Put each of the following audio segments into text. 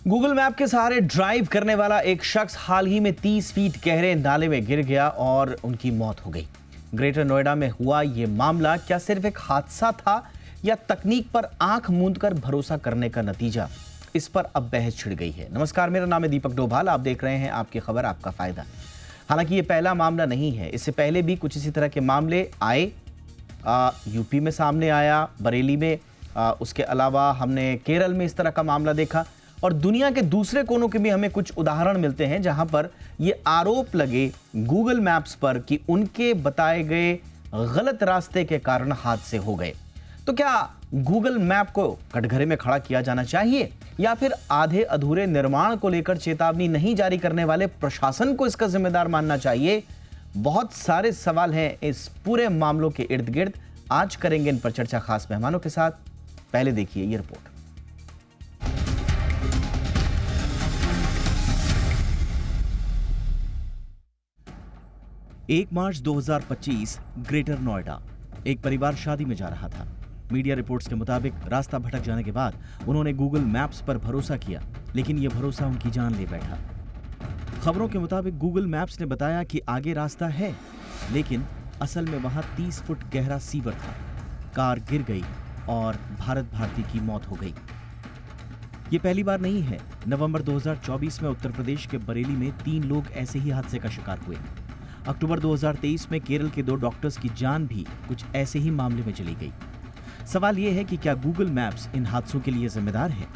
Google map के सहारे drive करने वाला एक शख्स हाल ही में 30 फीट गहरे नाले में गिर गया और उनकी मौत हो गई। ग्रेटर नोएडा में हुआ ये मामला क्या सिर्फ एक हादसा था या तकनीक पर आंख मूंदकर भरोसा करने का नतीजा? इस पर अब बहस छिड़ गई है। नमस्कार, मेरा नाम है दीपक डोभाल, आप देख रहे हैं आपकी खबर आपका फायदा। हालांकि ये पहला मामला नहीं है, इससे पहले भी कुछ इसी तरह के मामले आए। यूपी में सामने आया, बरेली में, उसके अलावा हमने केरल में इस तरह का मामला देखा और दुनिया के दूसरे कोनों के भी हमें कुछ उदाहरण मिलते हैं जहां पर ये आरोप लगे गूगल मैप्स पर कि उनके बताए गए गलत रास्ते के कारण हादसे हो गए। तो क्या गूगल मैप को कटघरे में खड़ा किया जाना चाहिए या फिर आधे अधूरे निर्माण को लेकर चेतावनी नहीं जारी करने वाले प्रशासन को इसका जिम्मेदार मानना चाहिए? बहुत सारे सवाल हैं इस पूरे मामलों के इर्द गिर्द। आज करेंगे इन पर चर्चा खास मेहमानों के साथ। पहले देखिए ये रिपोर्ट। 1 मार्च 2025 ग्रेटर नोएडा। एक परिवार शादी में जा रहा था। मीडिया रिपोर्ट्स के मुताबिक रास्ता भटक जाने के बाद उन्होंने गूगल मैप्स पर भरोसा किया, लेकिन यह भरोसा उनकी जान ले बैठा। खबरों के मुताबिक गूगल मैप्स ने बताया कि आगे रास्ता है, लेकिन असल में वहां 30 फुट गहरा सीवर था। कार गिर गई और भारत भारती की मौत हो गई। ये पहली बार नहीं है। नवंबर 2024 में उत्तर प्रदेश के बरेली में 3 लोग ऐसे ही हादसे का शिकार हुए। अक्टूबर 2023 में केरल के 2 डॉक्टर्स की जान भी कुछ ऐसे ही मामले में चली गई। सवाल यह है कि क्या गूगल मैप्स इन हादसों के लिए जिम्मेदार है?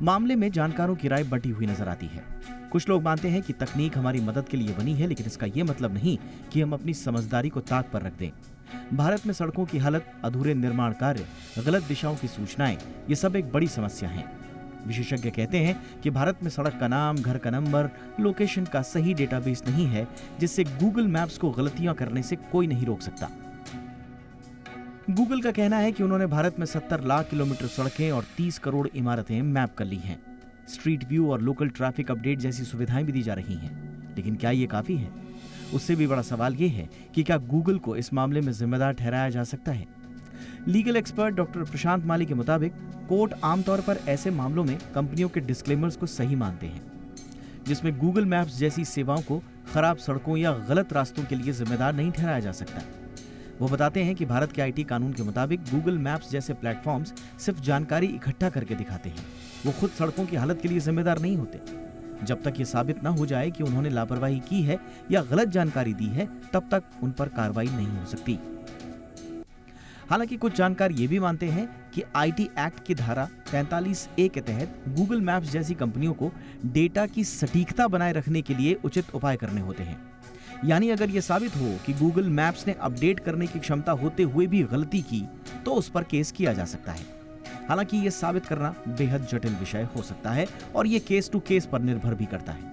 मामले में जानकारों की राय बटी हुई नजर आती है। कुछ लोग मानते हैं कि तकनीक हमारी मदद के लिए बनी है, लेकिन इसका यह मतलब नहीं कि हम अपनी समझदारी को ताक पर रख दें। भारत में सड़कों की हालत, अधूरे निर्माण कार्य, गलत दिशाओं की सूचनाएं, ये सब एक बड़ी समस्या है। विशेषज्ञ कहते हैं कि भारत में सड़क का नाम, घर का नंबर, लोकेशन का सही डेटाबेस नहीं है, जिससे गूगल मैप्स को गलतियां करने से कोई नहीं रोक सकता। गूगल का कहना है कि उन्होंने भारत में 70 लाख किलोमीटर सड़कें और 30 करोड़ इमारतें मैप कर ली हैं। स्ट्रीट व्यू और लोकल ट्रैफिक अपडेट जैसी सुविधाएं भी दी जा रही हैं। लेकिन क्या ये काफी है? उससे भी बड़ा सवाल यह है कि क्या गूगल को इस मामले में जिम्मेदार ठहराया जा सकता है? लीगल एक्सपर्ट डॉक्टर प्रशांत माली के मुताबिक कोर्ट आमतौर पर ऐसे मामलों में कंपनियों के डिस्क्लेमर्स को सही मानते हैं, जिसमें गूगल मैप्स जैसी सेवाओं को खराब सड़कों या गलत रास्तों के लिए जिम्मेदार नहीं ठहराया जा सकता। वो बताते हैं कि भारत के आईटी कानून के मुताबिक गूगल मैप्स जैसे प्लेटफॉर्म्स सिर्फ जानकारी इकट्ठा करके दिखाते हैं, वो खुद सड़कों की हालत के लिए जिम्मेदार नहीं होते। जब तक ये साबित न हो जाए कि उन्होंने लापरवाही की है या गलत जानकारी दी है, तब तक उन पर कार्रवाई नहीं हो सकती। हालांकि कुछ जानकार ये भी मानते हैं कि आईटी एक्ट की धारा 43A के तहत गूगल मैप्स जैसी कंपनियों को डेटा की सटीकता बनाए रखने के लिए उचित उपाय करने होते हैं। यानी अगर यह साबित हो कि गूगल मैप्स ने अपडेट करने की क्षमता होते हुए भी गलती की, तो उस पर केस किया जा सकता है। हालांकि यह साबित करना बेहद जटिल विषय हो सकता है और यह केस टू केस पर निर्भर भी करता है।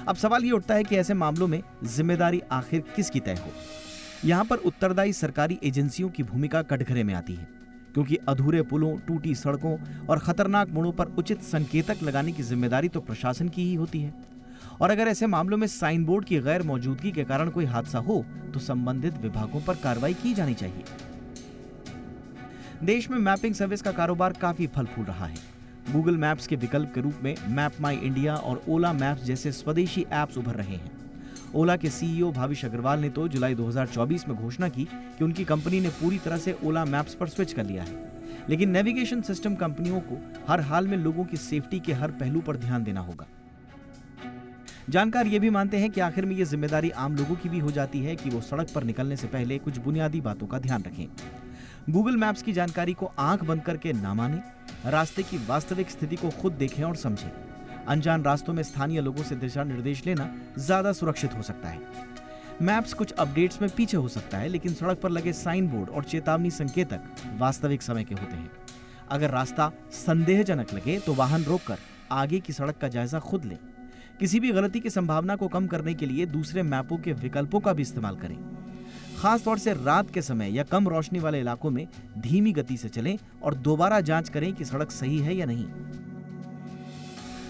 अब सवाल ये उठता है कि ऐसे मामलों में जिम्मेदारी आखिर किसकी तय हो? यहाँ पर उत्तरदायी सरकारी एजेंसियों की भूमिका कटघरे में आती है, क्योंकि अधूरे पुलों, टूटी सड़कों और खतरनाक मोड़ों पर उचित संकेतक लगाने की जिम्मेदारी तो प्रशासन की ही होती है। और अगर ऐसे मामलों में साइन बोर्ड की गैर मौजूदगी के कारण कोई हादसा हो, तो संबंधित विभागों पर कार्रवाई की जानी चाहिए। देश में मैपिंग सर्विस का कारोबार काफी फल फूल रहा है। गूगल मैप्स के विकल्प के रूप में मैप माई इंडिया और ओला मैप्स जैसे स्वदेशी ऐप्स उभर रहे हैं। ओला के सीईओ भाविश अग्रवाल ने तो जुलाई 2024 में घोषणा की कि उनकी कंपनी ने पूरी तरह से ओला मैप्स पर स्विच कर लिया है। लेकिन नेविगेशन सिस्टम कंपनियों को हर हाल में लोगों की सेफ्टी के हर पहलू पर ध्यान देना होगा। जानकार ये भी मानते हैं कि आखिर में ये जिम्मेदारी आम लोगों की भी हो जाती है कि वो सड़क पर निकलने से पहले कुछ बुनियादी बातों का ध्यान रखें। गूगल मैप्स की जानकारी को आंख बंद करके ना माने, रास्ते की वास्तविक स्थिति को खुद देखें और समझें। अनजान रास्तों में स्थानीय लोगों से दिशा निर्देश लेना ज्यादा सुरक्षित हो सकता है। मैप्स कुछ अपडेट्स में पीछे हो सकता है, लेकिन सड़क पर लगे साइन बोर्ड और चेतावनी संकेतक वास्तविक समय के होते हैं। अगर रास्ता संदेहजनक लगे तो वाहन रोककर आगे की सड़क का जायजा खुद लें। किसी भी गलती की संभावना को कम करने के लिए दूसरे मैपों के विकल्पों का भी इस्तेमाल करें। खास तौर से रात के समय या कम रोशनी वाले इलाकों में धीमी गति से चलें और दोबारा जांच करें कि सड़क सही है या नहीं।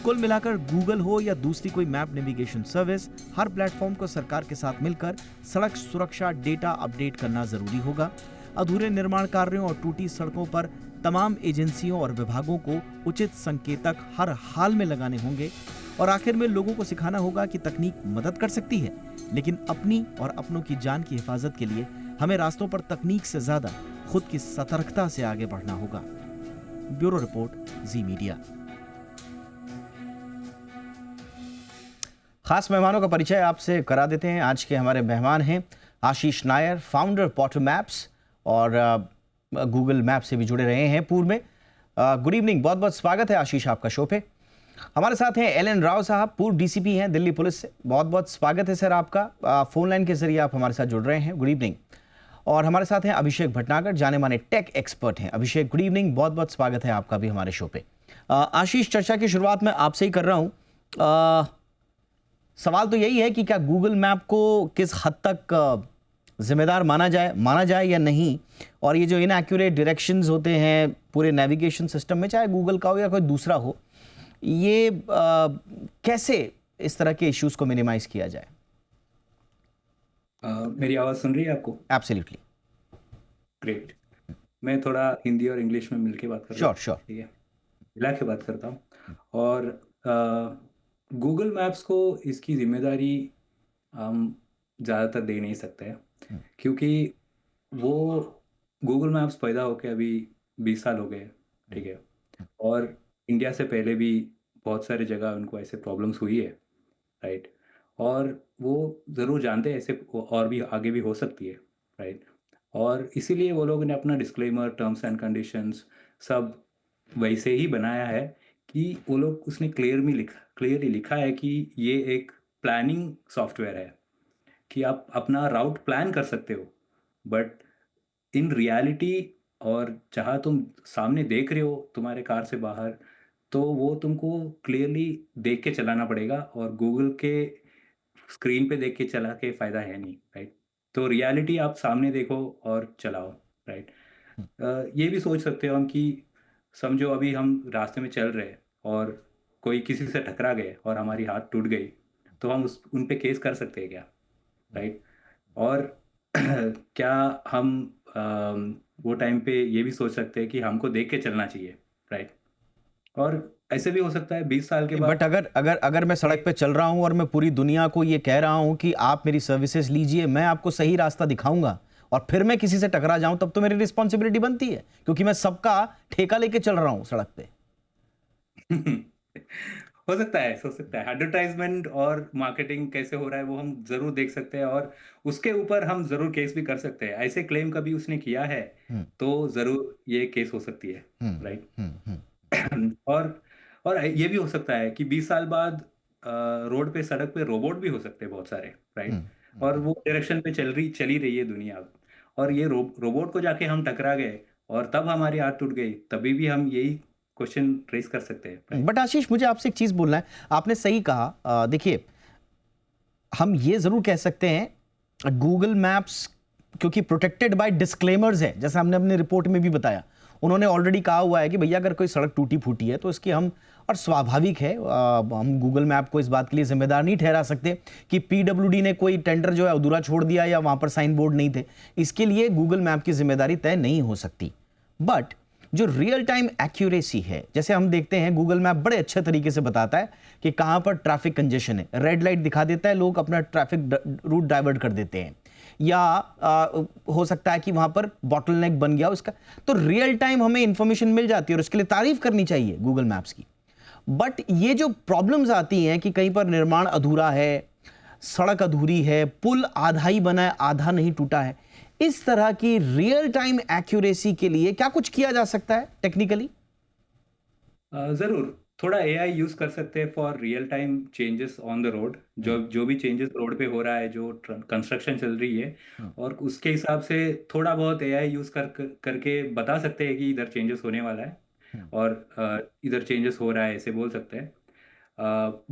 कुल मिलाकर गूगल हो या दूसरी कोई मैप नेविगेशन सर्विस, हर प्लेटफॉर्म को सरकार के साथ मिलकर सड़क सुरक्षा डेटा अपडेट करना जरूरी होगा। अधूरे निर्माण कार्यों और टूटी सड़कों पर तमाम एजेंसियों और विभागों को उचित संकेतक हर हाल में लगाने होंगे और आखिर में लोगों को सिखाना होगा कि तकनीक मदद कर सकती है, लेकिन अपनी और अपनों की जान की हिफाजत के लिए हमें रास्तों पर तकनीक से ज्यादा खुद की सतर्कता से आगे बढ़ना होगा। ब्यूरो रिपोर्ट, जी मीडिया। खास मेहमानों का परिचय आपसे करा देते हैं। आज के हमारे मेहमान हैं आशीष नायर, फाउंडर पॉटर मैप्स और गूगल मैप से भी जुड़े रहे हैं पूर्व में। गुड इवनिंग, बहुत बहुत स्वागत है आशीष आपका शो पे। हमारे साथ हैं एल एन राव साहब, पूर्व डीसीपी हैं दिल्ली पुलिस से। बहुत बहुत स्वागत है सर आपका। फोन लाइन के जरिए आप हमारे साथ जुड़ रहे हैं, गुड इवनिंग। और हमारे साथ हैं अभिषेक भटनागर, जाने माने टेक एक्सपर्ट हैं। अभिषेक, गुड इवनिंग, बहुत बहुत स्वागत है आपका भी हमारे शो पे। आशीष, चर्चा की शुरुआत मैं आपसे ही कर रहा हूँ। सवाल तो यही है कि क्या गूगल मैप को किस हद तक जिम्मेदार माना जाए या नहीं, और ये जो इनएक्यूरेट डायरेक्शंस होते हैं पूरे नेविगेशन सिस्टम में, चाहे गूगल का हो या कोई दूसरा हो, ये कैसे इस तरह के इश्यूज को मिनिमाइज किया जाए? मेरी आवाज़ सुन रही है आपको? एब्सोल्युटली। ग्रेट। मैं थोड़ा हिंदी और इंग्लिश में मिलके बात कर रहा हूँ। श्योर। ठीक है, मिला के बात करता हूँ। और गूगल मैप्स को इसकी जिम्मेदारी हम ज़्यादातर दे नहीं सकते हैं, क्योंकि वो गूगल मैप्स पैदा होके अभी 20 साल हो गए। ठीक है, और इंडिया से पहले भी बहुत सारी जगह उनको ऐसे प्रॉब्लम्स हुई है, राइट। और वो ज़रूर जानते हैं ऐसे और भी आगे भी हो सकती है, राइट। और इसीलिए वो लोगों ने अपना डिस्क्लेमर, टर्म्स एंड कंडीशंस सब वैसे ही बनाया है कि वो लोग उसने क्लियरली लिखा है कि ये एक प्लानिंग सॉफ्टवेयर है, कि आप अपना राउट प्लान कर सकते हो, बट इन रियलिटी और जहाँ तुम सामने देख रहे हो तुम्हारे कार से बाहर, तो वो तुमको क्लियरली देख के चलाना पड़ेगा, और गूगल के स्क्रीन पे देख के चला के फ़ायदा है नहीं, राइट। तो रियलिटी आप सामने देखो और चलाओ, राइट। ये भी सोच सकते हो हम कि समझो अभी हम रास्ते में चल रहे हैं और कोई किसी से टकरा गए और हमारी हाथ टूट गई, तो हम उन पे केस कर सकते हैं क्या, राइट। और क्या हम वो टाइम पे ये भी सोच सकते हैं कि हमको देख के चलना चाहिए, राइट। और ऐसे भी हो सकता है 20 साल के बाद। बट अगर मैं सड़क पे चल रहा हूं और मैं पूरी दुनिया को ये कह रहा हूं कि आप मेरी सर्विसेज लीजिए, मैं आपको सही रास्ता दिखाऊंगा, और फिर मैं किसी से टकरा जाऊं, तब तो मेरी रिस्पॉन्सिबिलिटी बनती है, क्योंकि मैं सबका ठेका लेके चल रहा हूं सड़क पे। हो सकता है एडवर्टाइजमेंट और मार्केटिंग कैसे हो रहा है वो हम जरूर देख सकते हैं, और उसके ऊपर हम जरूर केस भी कर सकते हैं। ऐसे क्लेम कभी उसने किया है तो जरूर ये केस हो सकती है, राइट। और ये भी हो सकता है कि 20 साल बाद रोड पे, सड़क पे रोबोट भी हो सकते हैं बहुत सारे, राइट। और वो डायरेक्शन पे चली रही है दुनिया अब, और ये रोबोट को जाके हम टकरा गए और तब हमारी हाथ टूट गई, तभी भी हम यही क्वेश्चन रेज कर सकते हैं, right? बट आशीष, मुझे आपसे एक चीज बोलना है। आपने सही कहा। देखिए, हम ये जरूर कह सकते हैं गूगल मैप्स क्योंकि प्रोटेक्टेड बाय डिस्क्लेमर्स है, जैसा हमने अपने रिपोर्ट में भी बताया। उन्होंने ऑलरेडी कहा हुआ है कि भैया अगर कोई सड़क टूटी फूटी है तो इसकी हम, और स्वाभाविक है, हम गूगल मैप को इस बात के लिए जिम्मेदार नहीं ठहरा सकते कि पीडब्ल्यूडी ने कोई टेंडर जो है अधूरा छोड़ दिया या वहां पर साइन बोर्ड नहीं थे। इसके लिए गूगल मैप की जिम्मेदारी तय नहीं हो सकती। बट जो रियल टाइम एक्यूरेसी है, जैसे हम देखते हैं गूगल मैप बड़े अच्छे तरीके से बताता है कि कहां पर ट्रैफिक कंजेशन है, रेड लाइट दिखा देता है, लोग अपना ट्रैफिक रूट डाइवर्ट कर देते हैं, या हो सकता है कि वहां पर बॉटलनेक बन गया उसका, तो रियल टाइम हमें इंफॉर्मेशन मिल जाती है और उसके लिए तारीफ करनी चाहिए गूगल मैप्स की। बट ये जो प्रॉब्लम्स आती हैं कि कहीं पर निर्माण अधूरा है, सड़क अधूरी है, पुल आधा ही बना है, आधा नहीं टूटा है, इस तरह की रियल टाइम एक्यूरेसी के लिए क्या कुछ किया जा सकता है टेक्निकली? जरूर थोड़ा एआई यूज कर सकते हैं for real time changes on the road. जो भी चेंजेस रोड पे हो रहा है, जो कंस्ट्रक्शन चल रही है, और उसके हिसाब से थोड़ा बहुत एआई यूज करके बता सकते हैं कि इधर चेंजेस होने वाला है और इधर चेंजेस हो रहा है, ऐसे बोल सकते हैं।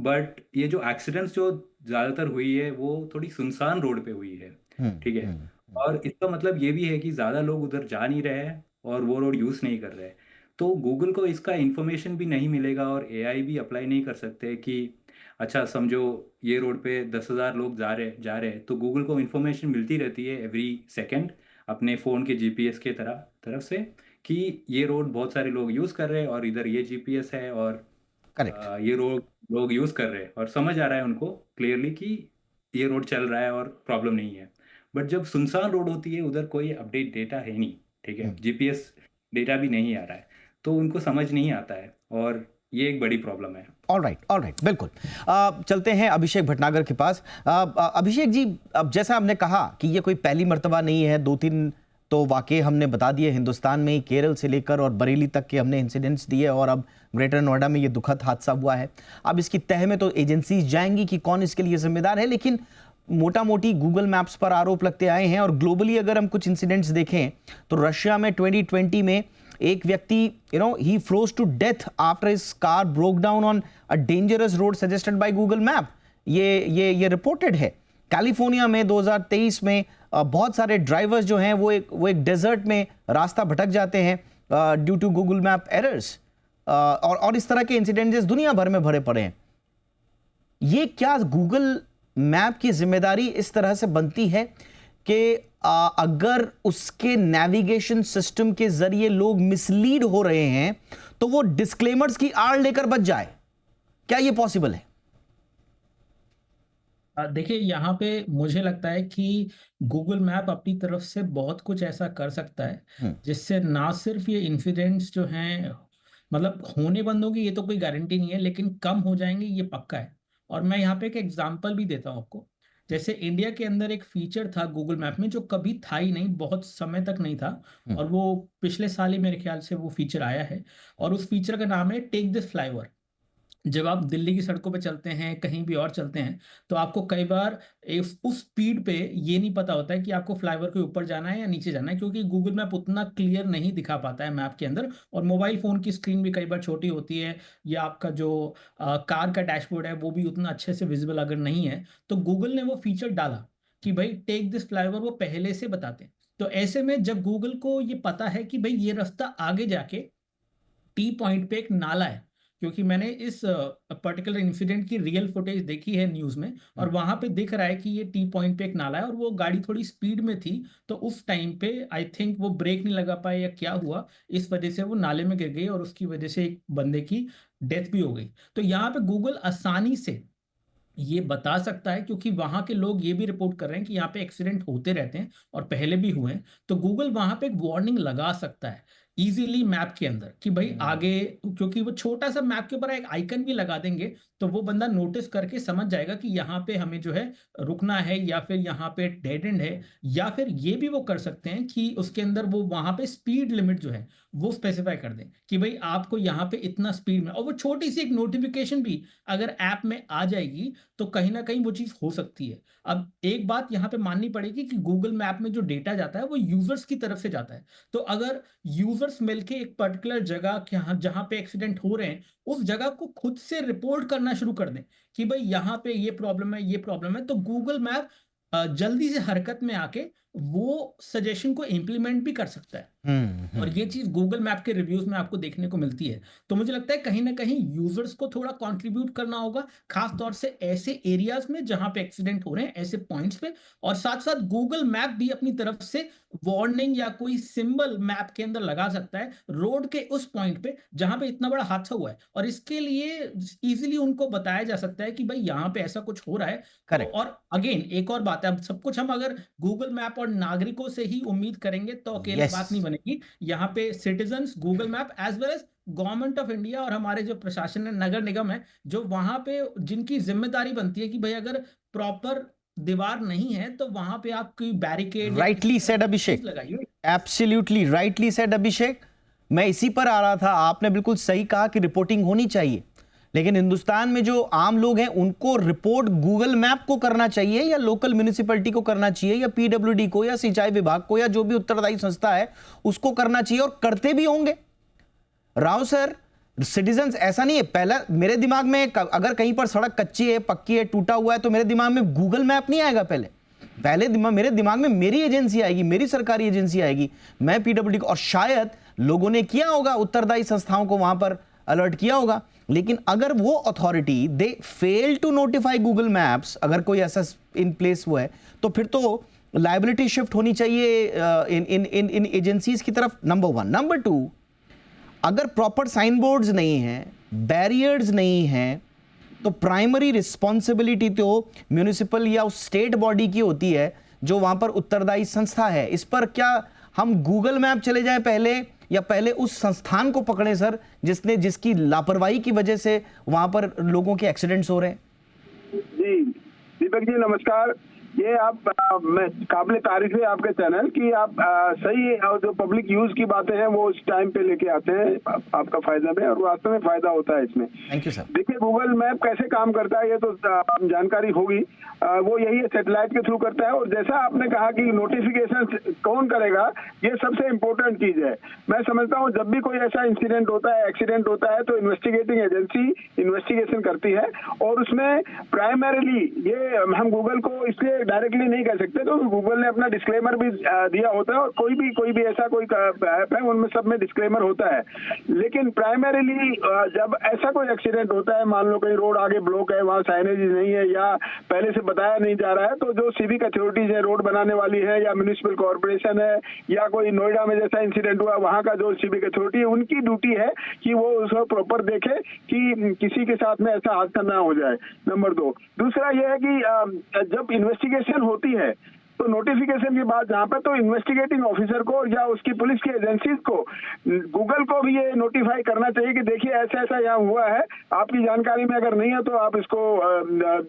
बट ये जो एक्सीडेंट्स जो ज़्यादातर हुई है वो थोड़ी सुनसान रोड पे हुई है, ठीक है। और इसका मतलब ये भी है कि ज़्यादा लोग उधर जा नहीं रहे हैं और वो रोड यूज़ नहीं कर रहे हैं, तो गूगल को इसका इन्फॉर्मेशन भी नहीं मिलेगा और एआई भी अप्लाई नहीं कर सकते कि अच्छा समझो ये रोड पे 10,000 लोग जा रहे हैं, तो गूगल को इन्फॉर्मेशन मिलती रहती है एवरी सेकंड अपने फ़ोन के जीपीएस के तरफ से कि ये रोड बहुत सारे लोग यूज़ कर रहे हैं और इधर ये जीपीएस है और करेक्ट। ये रोड लोग यूज़ कर रहे हैं और समझ आ रहा है उनको क्लियरली कि ये रोड चल रहा है और प्रॉब्लम नहीं है। बट जब सुनसान रोड होती है, उधर कोई अपडेट डेटा है नहीं, ठीक है? जीपीएस डेटा भी नहीं आ रहा है, तो उनको समझ नहीं आता है और ये एक बड़ी प्रॉब्लम है। ऑल राइट, बिल्कुल। चलते हैं अभिषेक भटनागर के पास। अभिषेक जी, अब जैसा आपने कहा कि ये कोई पहली मर्तबा नहीं है, 2-3 तो वाकई हमने बता दिए हिंदुस्तान में ही, केरल से लेकर और बरेली तक के हमने इंसिडेंट्स दिए, और अब ग्रेटर नोएडा में ये दुखद हादसा हुआ है। अब इसकी तह में तो एजेंसीज जाएंगी कि कौन इसके लिए जिम्मेदार है, लेकिन मोटा मोटी गूगल मैप्स पर आरोप लगते आए हैं। और ग्लोबली अगर हम कुछ इंसिडेंट्स देखें तो रशिया में 2020 में एक व्यक्ति ही froze to death after his car broke down on a dangerous road suggested by Google map. ये रिपोर्टेड है। कैलिफोर्निया में 2023 में बहुत सारे ड्राइवर्स जो हैं वो एक डेजर्ट में रास्ता भटक जाते हैं due to Google map errors, और इस तरह के इंसिडेंट्स दुनिया भर में भरे पड़े हैं। ये क्या गूगल मैप की जिम्मेदारी इस तरह से बनती है कि अगर उसके नेविगेशन सिस्टम के जरिए लोग मिसलीड हो रहे हैं तो वो डिस्क्लेमर्स की आड़ लेकर बच जाए? क्या ये पॉसिबल है? देखिए, यहाँ पे मुझे लगता है कि गूगल मैप अपनी तरफ से बहुत कुछ ऐसा कर सकता है जिससे ना सिर्फ ये इंसिडेंट्स जो हैं, मतलब होने बंद होंगे ये तो कोई गारंटी नहीं है, लेकिन कम हो जाएंगे ये पक्का है। और मैं यहाँ पे एक एग्जांपल भी देता हूँ आपको। जैसे इंडिया के अंदर एक फीचर था गूगल मैप में जो कभी था ही नहीं, बहुत समय तक नहीं था, और वो पिछले साल ही मेरे ख्याल से वो फीचर आया है। और उस फीचर का नाम है टेक दिस फ्लाईओवर। जब आप दिल्ली की सड़कों पे चलते हैं, कहीं भी और चलते हैं, तो आपको कई बार उस स्पीड पे ये नहीं पता होता है कि आपको फ्लाईओवर के ऊपर जाना है या नीचे जाना है, क्योंकि गूगल मैप उतना क्लियर नहीं दिखा पाता है मैप के अंदर। और मोबाइल फोन की स्क्रीन भी कई बार छोटी होती है, या आपका जो कार का डैशबोर्ड है वो भी उतना अच्छे से विजिबल अगर नहीं है। तो गूगल ने वो फीचर डाला कि भाई टेक दिस फ्लाईओवर, वो पहले से बताते हैं। तो ऐसे में जब गूगल को ये पता है कि भाई ये रास्ता आगे जाके टी पॉइंट पे एक नाला है, क्योंकि मैंने इस पर्टिकुलर इंसिडेंट की रियल फुटेज देखी है न्यूज़ में, और वहां पे दिख रहा है कि ये टी पॉइंट पे एक नाला है और वो गाड़ी थोड़ी स्पीड में थी, तो उस टाइम पे आई थिंक वो ब्रेक नहीं लगा पाए या क्या हुआ, इस वजह से वो नाले में गिर गई और उसकी वजह से एक बंदे की डेथ भी हो गई। तो यहाँ पे गूगल आसानी से ये बता सकता है, क्योंकि वहां के लोग ये भी रिपोर्ट कर रहे हैं कि यहाँ पे एक्सीडेंट होते रहते हैं और पहले भी हुए हैं। तो गूगल वहां पे एक वार्निंग लगा सकता है इजीली मैप के अंदर कि भाई आगे, क्योंकि वो छोटा सा मैप के ऊपर एक आइकन भी लगा देंगे तो वो बंदा नोटिस करके समझ जाएगा कि यहाँ पे हमें जो है रुकना है, या फिर यहाँ पे डेड एंड है। या फिर ये भी वो कर सकते हैं कि उसके अंदर वो वहां पे स्पीड लिमिट जो है वो स्पेसिफाई कर दें कि भाई आपको यहाँ पे इतना स्पीड में, और वो छोटी सी एक नोटिफिकेशन भी अगर ऐप में आ जाएगी तो कहीं ना कहीं वो चीज हो सकती है। अब एक बात यहाँ पे माननी पड़ेगी कि गूगल मैप में जो डेटा जाता है वो यूजर्स की तरफ से जाता है। तो अगर यूजर्स मिलके एक पर्टिकुलर जगह जहां पे एक्सीडेंट हो रहे हैं उस जगह को खुद से रिपोर्ट करना शुरू कर दें कि भाई यहाँ पे ये प्रॉब्लम है, ये प्रॉब्लम है, तो गूगल मैप जल्दी से हरकत में आके वो सजेशन को इंप्लीमेंट भी कर सकता है। और ये चीज गूगल मैप के रिव्यूज में आपको देखने को मिलती है। तो मुझे लगता है कहीं ना कहीं यूजर्स को थोड़ा कंट्रीब्यूट करना होगा, खास तौर से ऐसे एरियाज में जहां पे एक्सीडेंट हो रहे हैं, ऐसे पॉइंट्स पे। और साथ साथ गूगल मैप भी अपनी तरफ से वार्निंग या कोई सिंबल मैप के अंदर लगा सकता है रोड के उस पॉइंट पे जहां पे इतना बड़ा हादसा हुआ है, और इसके लिए इजीली उनको बताया जा सकता है कि भाई यहाँ पे ऐसा कुछ हो रहा है। Correct. और अगेन एक और बात है, अब सब कुछ हम अगर गूगल मैप और नागरिकों से ही उम्मीद करेंगे तो अकेले Yes. बात नहीं बनेगी। यहाँ पे citizens, Google map as well as government of India और हमारे जो प्रशासन है, नगर निगम है, जो वहां पे जिनकी जिम्मेदारी बनती है कि भाई अगर प्रॉपर दीवार नहीं है तो वहां पे आप कोई बैरिकेड राइटली सेड अभिषेक, लगाइए। एब्सोल्युटली राइटली सेड अभिषेक। मैं इसी पर आ रहा था, आपने बिल्कुल सही कहा कि रिपोर्टिंग होनी चाहिए, लेकिन हिंदुस्तान में जो आम लोग हैं उनको रिपोर्ट गूगल मैप को करना चाहिए या लोकल म्युनिसिपैलिटी को करना चाहिए या पीडब्ल्यूडी को या सिंचाई विभाग को या जो भी उत्तरदायी संस्था है उसको करना चाहिए, और करते भी होंगे। राव सर, सिटीजन्स ऐसा नहीं है, पहला मेरे दिमाग में अगर कहीं पर सड़क कच्ची है, पक्की है, टूटा हुआ है, तो मेरे दिमाग में गूगल मैप नहीं आएगा। मेरे दिमाग में मेरी एजेंसी आएगी, मेरी सरकारी एजेंसी आएगी, मैं पीडब्ल्यूडी को, और शायद लोगों ने किया होगा, उत्तरदायी संस्थाओं को वहां पर अलर्ट किया होगा। लेकिन अगर वो authority they fail to notify Google maps, अगर कोई ऐसा इन प्लेस हुआ है, तो फिर तो लायबिलिटी शिफ्ट होनी चाहिए इन एजेंसीज की तरफ, नंबर 1। नंबर 2, अगर प्रॉपर साइन बोर्ड्स नहीं हैं, बैरियर्स नहीं हैं, तो प्राइमरी रिस्पॉन्सिबिलिटी तो म्यूनिसिपल या स्टेट बॉडी की होती है जो वहां पर उत्तरदायी संस्था है। इस पर क्या हम गूगल मैप चले जाएं पहले, या पहले उस संस्थान को पकड़े सर जिसकी लापरवाही की वजह से वहां पर लोगों के एक्सीडेंट्स हो रहे हैं? जी दीपक जी नमस्कार। ये आप मैं काबिल तारीफ है आपके चैनल की, आप सही जो पब्लिक यूज की बातें हैं वो उस टाइम पे लेके आते हैं आपका फायदा में, और वास्तव में फायदा होता है इसमें। Thank you sir. देखिए गूगल मैप कैसे काम करता है ये तो जानकारी होगी। वो यही है, सैटेलाइट के थ्रू करता है। और जैसा आपने कहा कि नोटिफिकेशन कौन करेगा, ये सबसे इम्पोर्टेंट चीज है। मैं समझता हूँ जब भी कोई ऐसा इंसिडेंट होता है, एक्सीडेंट होता है, तो इन्वेस्टिगेटिंग एजेंसी इन्वेस्टिगेशन करती है, और उसमें प्राइमरीली ये हम गूगल को इसलिए डायरेक्टली नहीं कह सकते, तो गूगल ने अपना डिस्क्लेमर भी दिया होता है, और कोई भी ऐसा कोई ऐप है उनमें सब में डिस्क्लेमर होता है। लेकिन प्राइमरीली जब ऐसा कोई एक्सीडेंट होता है, मान लो कहीं रोड आगे ब्लॉक है, वहाँ साइनेज नहीं है या पहले से बताया नहीं जा रहा है, तो जो सिविक अथॉरिटीज है, रोड बनाने वाली है या म्युनिसिपल कॉर्पोरेशन है, या कोई नोएडा में जैसा इंसिडेंट हुआ वहाँ का जो सिविक अथॉरिटी है, उनकी ड्यूटी है कि वो उसको प्रॉपर देखे कि किसी के साथ में ऐसा हादसा ना हो जाए। नंबर 2, दूसरा यह है कि जब इन्वेस्टिगेशन होती है तो नोटिफिकेशन के बाद जहाँ पे, तो इन्वेस्टिगेटिंग ऑफिसर को या उसकी पुलिस की एजेंसीज को, गूगल को भी ये नोटिफाई करना चाहिए कि देखिए ऐसा ऐसा यहाँ हुआ है, आपकी जानकारी में अगर नहीं है तो आप इसको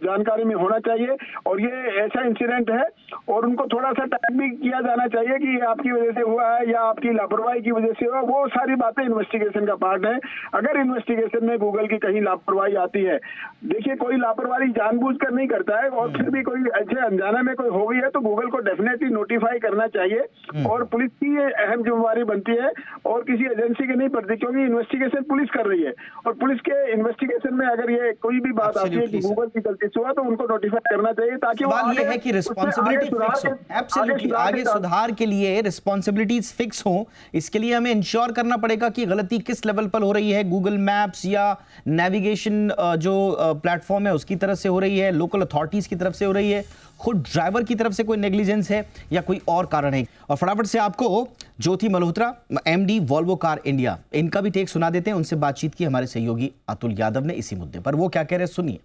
जानकारी में होना चाहिए, और ये ऐसा इंसिडेंट है। और उनको थोड़ा सा टाइम भी किया जाना चाहिए कि आपकी वजह से हुआ है या आपकी लापरवाही की वजह से हुआ, वो सारी बातें इन्वेस्टिगेशन का पार्ट है। अगर इन्वेस्टिगेशन में गूगल की कहीं लापरवाही आती है, देखिए कोई लापरवाही जानबूझकर नहीं करता है, और फिर भी कोई ऐसे अनजाने में कोई हो गई है तो गूगल को डेफिनेटली नोटिफाई करना चाहिए, और पुलिस की ये अहम जिम्मेवारी बनती है, और किसी एजेंसी की नहीं पड़ती, क्योंकि इन्वेस्टिगेशन पुलिस कर रही है, और पुलिस के इन्वेस्टिगेशन में अगर ये कोई भी बात आती है कि गूगल की गलती से हुआ, तो उनको नोटिफाई करना चाहिए, ताकि सवाल ये है कि रिस्पॉन्सिबिलिटी फिक्स हो। एब्सोल्युटली, आगे सुधार के लिए रिस्पॉन्सिबिलिटीज फिक्स हो, इसके लिए हमें इंश्योर करना पड़ेगा कि गलती किस लेवल पर हो रही है, गूगल मैप्स या नेविगेशन जो प्लेटफॉर्म है उसकी तरफ से हो रही है, लोकल अथॉरिटीज की तरफ से हो रही है, खुद ड्राइवर की तरफ से कोई नेग्लिजेंस है, या कोई और कारण है। और फटाफट से आपको Jyoti Malhotra, MD Volvo car India, इनका भी टेक सुना देते हैं। उनसे बातचीत की हमारे सहयोगी अतुल यादव ने इसी मुद्दे पर, वो क्या कह रहे हैं सुनिए।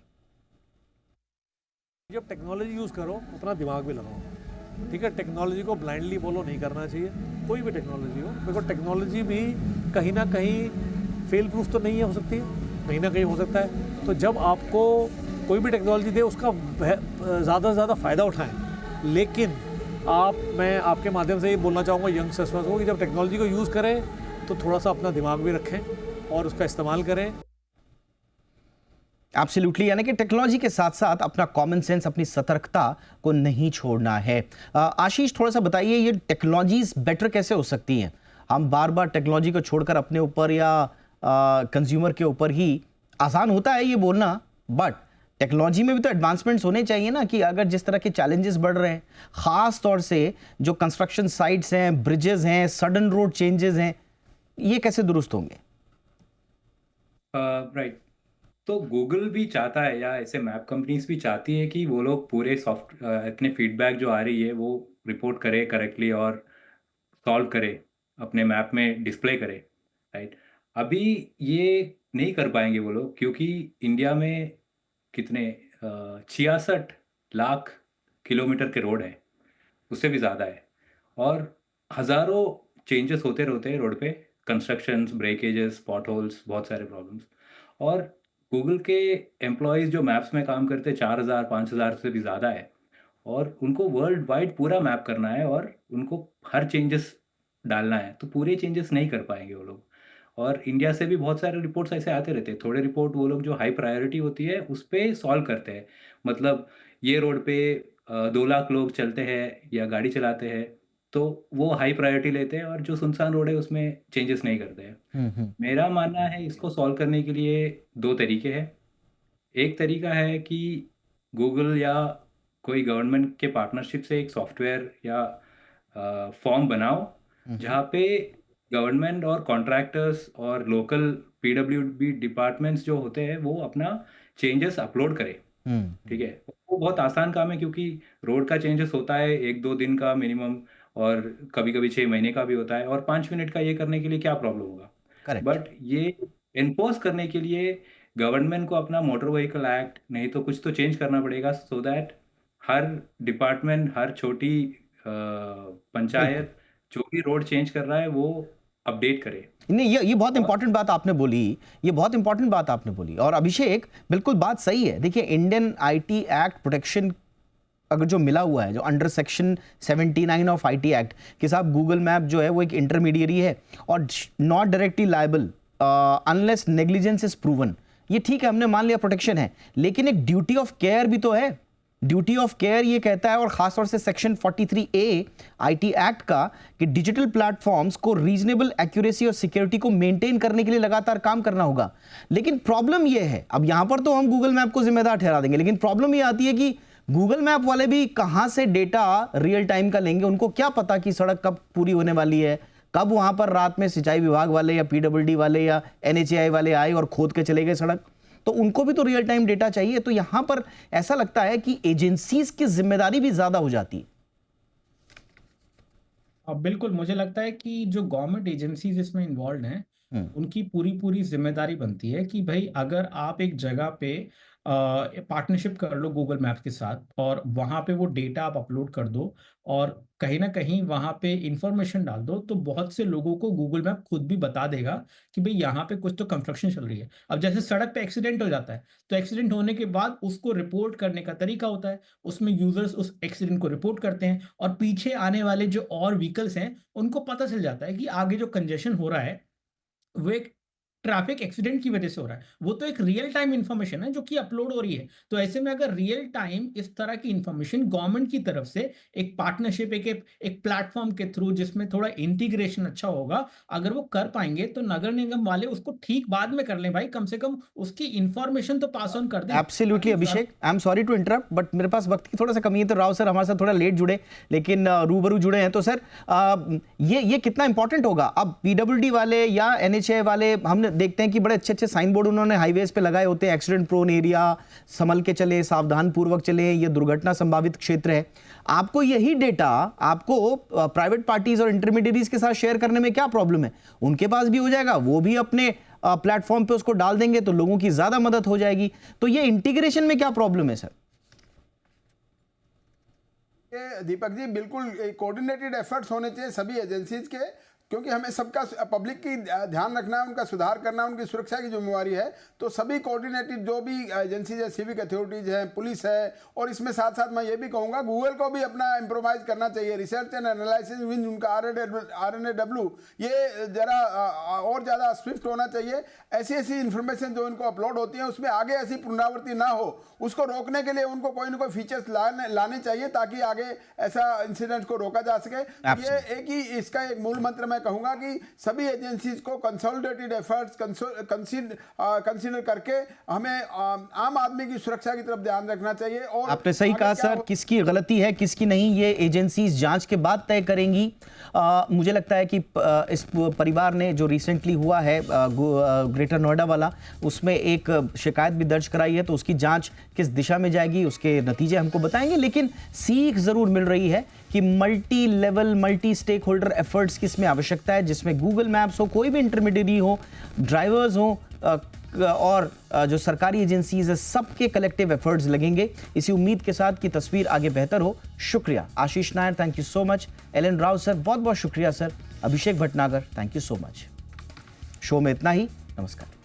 जब टेक्नोलॉजी यूज़ करो अपना दिमाग भी लगाओ, ठीक है। टेक्नोलॉजी को ब्लाइंडली फॉलो नहीं करना चाहिए, कोई भी टेक्नोलॉजी हो, बिकॉज टेक्नोलॉजी भी कहीं ना कहीं फेल प्रूफ तो नहीं है, हो सकती है, कहीं ना कहीं हो सकता है। तो जब आपको कोई भी टेक्नोलॉजी दे उसका ज़्यादा से ज़्यादा फ़ायदा उठाएं। लेकिन मैं आपके माध्यम से ये बोलना चाहूँगा यंगस्टर्स को कि जब टेक्नोलॉजी को यूज़ करें तो थोड़ा सा अपना दिमाग भी रखें और उसका इस्तेमाल करें। एब्सोल्युटली, यानी कि टेक्नोलॉजी के साथ साथ अपना कॉमन सेंस, अपनी सतर्कता को नहीं छोड़ना है। आशीष, थोड़ा सा बताइए ये टेक्नोलॉजीज बेटर कैसे हो सकती हैं? हम बार बार टेक्नोलॉजी को छोड़कर अपने ऊपर या कंज्यूमर के ऊपर ही, आसान होता है ये बोलना, बट टेक्नोलॉजी में भी तो एडवांसमेंट्स होने चाहिए ना, कि अगर जिस तरह के चैलेंजेस बढ़ रहे हैं, खास तौर से जो कंस्ट्रक्शन साइट्स हैं, ब्रिजेस हैं, सडन रोड चेंजेस हैं, ये कैसे दुरुस्त होंगे? राइट, तो गूगल भी चाहता है, या ऐसे मैप कंपनीज भी चाहती है कि वो लोग पूरे अपने फीडबैक जो आ रही है वो रिपोर्ट करे करेक्टली और सॉल्व करे, अपने मैप में डिस्प्ले करे, राइट। अभी ये नहीं कर पाएंगे वो लोग, क्योंकि इंडिया में कितने 66 लाख किलोमीटर के रोड है, उससे भी ज़्यादा है, और हज़ारों चेंजेस होते रहते हैं रोड पे, कंस्ट्रक्शंस, ब्रेकेजेस, पॉट होल्स, बहुत सारे प्रॉब्लम्स। और गूगल के एम्प्लॉयज़ जो मैप्स में काम करते हैं 4000 5000 से भी ज़्यादा है, और उनको वर्ल्ड वाइड पूरा मैप करना है, और उनको हर चेंजेस डालना है, तो पूरे चेंजेस नहीं कर पाएंगे वो लोग। और इंडिया से भी बहुत सारे रिपोर्ट्स ऐसे आते रहते हैं, थोड़े रिपोर्ट वो लोग जो हाई प्रायोरिटी होती है उस पर सॉल्व करते हैं। मतलब ये रोड पे 2 लाख लोग चलते हैं या गाड़ी चलाते हैं, तो वो हाई प्रायोरिटी लेते हैं, और जो सुनसान रोड है उसमें चेंजेस नहीं करते हैं। मेरा मानना है इसको सॉल्व करने के लिए 2 तरीके हैं। एक तरीका है कि गूगल या कोई गवर्नमेंट के पार्टनरशिप से एक सॉफ्टवेयर या फॉर्म बनाओ, जहाँ पे गवर्नमेंट और कॉन्ट्रैक्टर्स और लोकल पीडब्ल्यूडी डिपार्टमेंट्स जो होते हैं वो अपना चेंजेस अपलोड करें, ठीक है, वो बहुत आसान काम है क्योंकि रोड का चेंजेस होता है 1-2 दिन का मिनिमम, और कभी-कभी 6 महीने का भी होता है, और 5 मिनट का ये करने के लिए क्या प्रॉब्लम होगा? करेक्ट। बट ये एनफोर्स करने के लिए गवर्नमेंट को अपना मोटर व्हीकल एक्ट नहीं तो कुछ तो चेंज करना पड़ेगा, सो दैट हर डिपार्टमेंट, हर छोटी पंचायत जो भी रोड चेंज कर रहा है वो अपडेट करे। नहीं, ये बहुत इंपॉर्टेंट बात आपने बोली, ये बहुत इंपॉर्टेंट बात आपने बोली। और अभिषेक, बिल्कुल बात सही है। देखिए, इंडियन आईटी एक्ट प्रोटेक्शन अगर जो मिला हुआ है, जो under section 79 of IT act कि साहब गूगल मैप जो है वो एक इंटरमीडियरी है और not directly liable unless negligence is proven. ये ठीक है, हमने मान लिया प्रोटेक्शन है, लेकिन एक ड्यूटी ऑफ केयर भी तो है। ड्यूटी ऑफ केयर ये कहता है, और खासतौर से सेक्शन 43A आईटी एक्ट का, कि डिजिटल प्लेटफॉर्म्स को रीजनेबल एक्यूरेसी और सिक्योरिटी को मेंटेन करने के लिए लगातार काम करना होगा। लेकिन प्रॉब्लम ये है, अब यहां पर तो हम गूगल मैप को जिम्मेदार ठहरा देंगे, लेकिन प्रॉब्लम ये आती है कि गूगल मैप वाले भी कहां से डेटा रियल टाइम का लेंगे? उनको क्या पता कि सड़क कब पूरी होने वाली है, कब वहां पर रात में सिंचाई विभाग वाले या PWD वाले या NHAI वाले आए और खोद के चले गए सड़क? तो उनको भी तो रियल टाइम डेटा चाहिए। तो यहां पर ऐसा लगता है कि एजेंसीज की जिम्मेदारी भी ज्यादा हो जाती है। अब बिल्कुल मुझे लगता है कि जो गवर्नमेंट एजेंसीज इसमें इन्वॉल्व हैं, उनकी पूरी जिम्मेदारी बनती है कि भाई अगर आप एक जगह पे पार्टनरशिप कर लो गूगल मैप के साथ और वहाँ पे वो डेटा आप अपलोड कर दो और कहीं ना कहीं वहाँ पे इंफॉर्मेशन डाल दो, तो बहुत से लोगों को गूगल मैप खुद भी बता देगा कि भाई यहाँ पे कुछ तो कंस्ट्रक्शन चल रही है। अब जैसे सड़क पे एक्सीडेंट हो जाता है, तो एक्सीडेंट होने के बाद उसको रिपोर्ट करने का तरीका होता है, उसमें यूजर्स उस एक्सीडेंट को रिपोर्ट करते हैं और पीछे आने वाले जो और व्हीकल्स हैं उनको पता चल जाता है कि आगे जो कंजेशन हो रहा है वो एक ट्रैफिक एक्सीडेंट की वजह से हो रहा है। वो तो एक रियल टाइम इंफॉर्मेशन है जो कि अपलोड हो रही है। तो ऐसे में अगर रियल टाइम इस तरह की इंफॉर्मेशन गवर्नमेंट की तरफ से एक पार्टनरशिप, एक प्लेटफॉर्म के थ्रू जिसमें थोड़ा इंटीग्रेशन अच्छा होगा, अगर वो कर पाएंगे तो नगर निगम वाले उसको ठीक बाद में कर लें भाई, कम से कम उसकी इंफॉर्मेशन तो पास ऑन कर दें। Absolutely Abhishek, I am sorry to interrupt, but मेरे पास वक्त की थोड़ा सा कमी है, तो राव सर हमारे साथ थोड़ा लेट जुड़े लेकिन रूबरू जुड़े हैं। तो सर ये कितना इंपॉर्टेंट होगा? अब PWD वाले या NHAI वाले हमने देखते हैं कि बड़े अच्छे साइन बोर्ड उन्होंने हाईवेज पे लगाए होते हैं, एक्सीडेंट प्रोन एरिया, संभल के चले, सावधान पूर्वक चले, ये दुर्घटना संभावित क्षेत्र है। आपको यही डेटा आपको प्राइवेट पार्टीज और इंटरमीडियरीज के साथ शेयर करने में क्या प्रॉब्लम है? उनके पास भी हो जाएगा, वो भी अपने प्लेटफॉर्म पे उसको डाल देंगे, तो लोगों की ज्यादा मदद हो जाएगी। तो ये इंटीग्रेशन में क्या प्रॉब्लम है सर? दीपक जी, बिल्कुल कोऑर्डिनेटेड एफर्ट्स होने चाहिए सभी एजेंसीज के, क्योंकि हमें सबका पब्लिक की ध्यान रखना है, उनका सुधार करना है, उनकी सुरक्षा की जिम्मेवारी है। तो सभी कोऑर्डिनेटेड जो भी एजेंसीज है, सिविक अथॉरिटीज हैं, पुलिस है, और इसमें साथ साथ मैं ये भी कहूँगा गूगल को भी अपना इम्प्रोवाइज करना चाहिए। रिसर्च एंड एनालिसिस विंग उनका RNAW ये जरा और ज़्यादा स्विफ्ट होना चाहिए। ऐसी इन्फॉर्मेशन जो इनको अपलोड होती है उसमें आगे ऐसी पुनरावृत्ति ना हो, उसको रोकने के लिए उनको कोई ना कोई फीचर्स लाने चाहिए ताकि आगे ऐसा इंसिडेंट को रोका जा सके। ये एक ही इसका एक मूल मंत्र मैं कहूंगा कि सभी एजेंसीज को कंसोलिडेटेड एफर्ट्स कंसीडर करके हमें आम आदमी की सुरक्षा की तरफ ध्यान रखना चाहिए। और आपने सही कहा सर, किसकी गलती है किसकी नहीं, ये एजेंसीज जांच के बाद तय करेंगी। मुझे लगता है कि इस परिवार ने जो रिसेंटली हुआ है ग्रेटर नोएडा वाला, उसमें एक शिकायत भी दर्ज कराई है, तो उसकी जांच किस दिशा में जाएगी उसके नतीजे हमको बताएंगे। लेकिन सीख जरूर मिल रही है कि multi level, multi stakeholder efforts की इसमें आवश्यकता है, जिसमें गूगल मैप्स हो, कोई भी इंटरमीडियरी हो, ड्राइवर्स हो और जो सरकारी एजेंसीज है, सबके कलेक्टिव एफर्ट्स लगेंगे। इसी उम्मीद के साथ कि तस्वीर आगे बेहतर हो। शुक्रिया Ashish Nair, thank you so much. Alan Rao sir, बहुत बहुत शुक्रिया sir. Abhishek Bhatnagar, thank you so much. Show में इतना ही, नमस्कार।